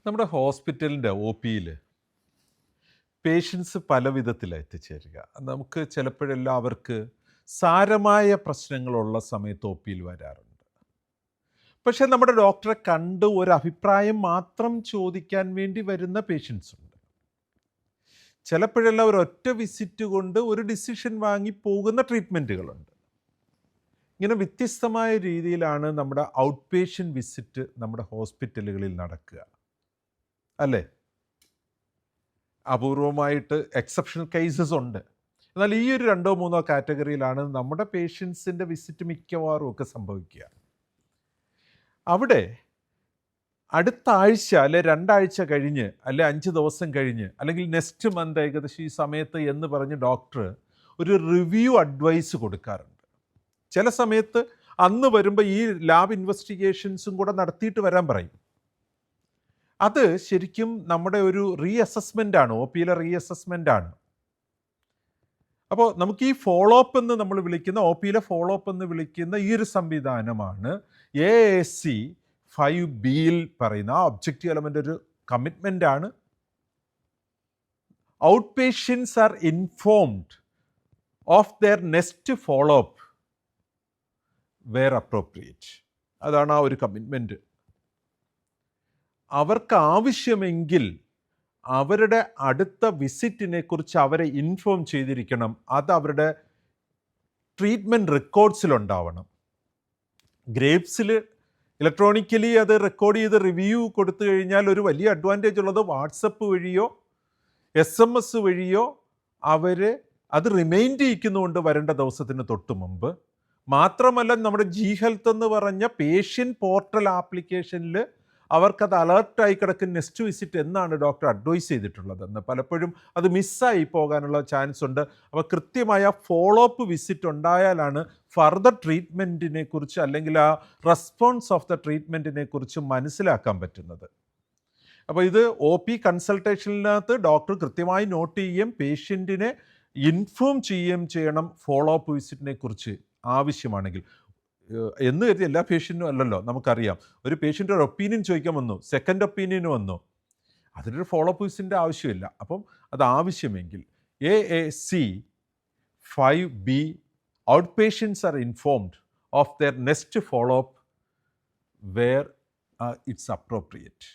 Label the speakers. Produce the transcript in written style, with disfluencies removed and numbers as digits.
Speaker 1: നമ്മുടെ ഹോസ്പിറ്റലിൻ്റെ ഒ പിയിൽ പേഷ്യൻസ് പല വിധത്തിലാണ് എത്തിച്ചേരുക. നമുക്ക് ചിലപ്പോഴെല്ലാം അവർക്ക് സാരമായ പ്രശ്നങ്ങളുള്ള സമയത്ത് ഒ പിയിൽ വരാറുണ്ട്. പക്ഷേ നമ്മുടെ ഡോക്ടറെ കണ്ട് ഒരു അഭിപ്രായം മാത്രം ചോദിക്കാൻ വേണ്ടി വരുന്ന പേഷ്യൻസ് ഉണ്ട്. ചിലപ്പോഴെല്ലാം ഒരൊറ്റ വിസിറ്റ് കൊണ്ട് ഒരു ഡിസിഷൻ വാങ്ങി പോകുന്ന ട്രീറ്റ്മെൻറ്റുകളുണ്ട്. ഇങ്ങനെ വ്യത്യസ്തമായ രീതിയിലാണ് നമ്മുടെ ഔട്ട് പേഷ്യൻ്റ് വിസിറ്റ് നമ്മുടെ ഹോസ്പിറ്റലുകളിൽ നടക്കുക, അല്ലേ? അപൂർവമായിട്ട് എക്സെപ്ഷണൽ കേസസ് ഉണ്ട്. എന്നാൽ ഈ ഒരു 2-3 കാറ്റഗറിയിലാണ് നമ്മുടെ പേഷ്യൻസിൻ്റെ വിസിറ്റ് മിക്കവാറും ഒക്കെ സംഭവിക്കുക. അവിടെ അടുത്ത ആഴ്ച അല്ലെ 2 ആഴ്ച കഴിഞ്ഞ് അല്ലെ 5 ദിവസം കഴിഞ്ഞ് അല്ലെങ്കിൽ നെക്സ്റ്റ് മന്ത് ഏകദേശം ഈ സമയത്ത് എന്ന് പറഞ്ഞ് ഡോക്ടർ ഒരു റിവ്യൂ അഡ്വൈസ് കൊടുക്കാറുണ്ട്. ചില സമയത്ത് അന്ന് വരുമ്പോൾ ഈ ലാബ് ഇൻവെസ്റ്റിഗേഷൻസും കൂടെ നടത്തിയിട്ട് വരാൻ പറയും. അത് ശരിക്കും നമ്മുടെ ഒരു റീഅസസ്മെൻ്റ് ആണ്, ഒ പിയിലെ റീഅസസ്മെൻ്റ് ആണ്. അപ്പോൾ നമുക്ക് ഈ ഫോളോ അപ്പ് എന്ന് നമ്മൾ വിളിക്കുന്ന, ഒ പിയിലെ ഫോളോ അപ്പ് എന്ന് വിളിക്കുന്ന ഈ ഒരു സംവിധാനമാണ് AAC 5Bയിൽ പറയുന്ന ആ ഒബ്ജക്റ്റീവ് എലമെൻ്റ് ഒരു കമ്മിറ്റ്മെൻ്റ് ആണ്. Out patients are informed of their next follow up where appropriate. അതാണ് ആ ഒരു കമ്മിറ്റ്മെൻറ്റ്. അവർക്ക് ആവശ്യമെങ്കിൽ അവരുടെ അടുത്ത വിസിറ്റിനെ കുറിച്ച് അവരെ ഇൻഫോം ചെയ്തിരിക്കണം. അത് അവരുടെ ട്രീറ്റ്മെൻറ്റ് റെക്കോർഡ്സിലുണ്ടാവണം. ഗ്രേപ്സിൽ ഇലക്ട്രോണിക്കലി അത് റെക്കോർഡ് ചെയ്ത് റിവ്യൂ കൊടുത്തു കഴിഞ്ഞാൽ ഒരു വലിയ അഡ്വാൻറ്റേജ് ഉള്ളത് വാട്സപ്പ് വഴിയോ SMS വഴിയോ അവർ അത് റിമൈൻഡ് ചെയ്യിക്കുന്നുണ്ട് വരേണ്ട ദിവസത്തിന് തൊട്ട് മുമ്പ്. മാത്രമല്ല നമ്മുടെ ജി ഹെൽത്ത് എന്ന് പറഞ്ഞ പേഷ്യൻ്റ് പോർട്ടൽ ആപ്ലിക്കേഷനിൽ അവർക്കത് അലേർട്ടായി കിടക്കുന്ന നെക്സ്റ്റ് വിസിറ്റ് എന്നാണ് ഡോക്ടർ അഡ്വൈസ് ചെയ്തിട്ടുള്ളതെന്ന്. പലപ്പോഴും അത് മിസ്സായി പോകാനുള്ള ചാൻസ് ഉണ്ട്. അപ്പോൾ കൃത്യമായ ഫോളോ അപ്പ് വിസിറ്റ് ഉണ്ടായാലാണ് ഫർദർ ട്രീറ്റ്മെൻറ്റിനെ കുറിച്ച് അല്ലെങ്കിൽ ആ റെസ്പോൺസ് ഓഫ് ദ ട്രീറ്റ്മെൻറ്റിനെ കുറിച്ച് മനസ്സിലാക്കാൻ പറ്റുന്നത്. അപ്പോൾ ഇത് ഒ പി കൺസൾട്ടേഷനിനകത്ത് ഡോക്ടർ കൃത്യമായി നോട്ട് ചെയ്യുകയും പേഷ്യൻറ്റിനെ ഇൻഫോം ചെയ്യുകയും ചെയ്യണം ഫോളോ അപ്പ് വിസിറ്റിനെ കുറിച്ച് ആവശ്യമാണെങ്കിൽ. എന്ന് കരുതി എല്ലാ പേഷ്യൻറ്റും അല്ലല്ലോ, നമുക്കറിയാം. ഒരു പേഷ്യൻ്റ് ഒരു ഒപ്പീനിയൻ ചോദിക്കാൻ വന്നു, സെക്കൻഡ് ഒപ്പീനിയന് വന്നു, അതിനൊരു ഫോളോ അപ്പ് വിസിറ്റിൻ്റെ ആവശ്യമില്ല. അപ്പം അത് ആവശ്യമെങ്കിൽ AAC 5B out patients are informed of their next follow up where it's appropriate.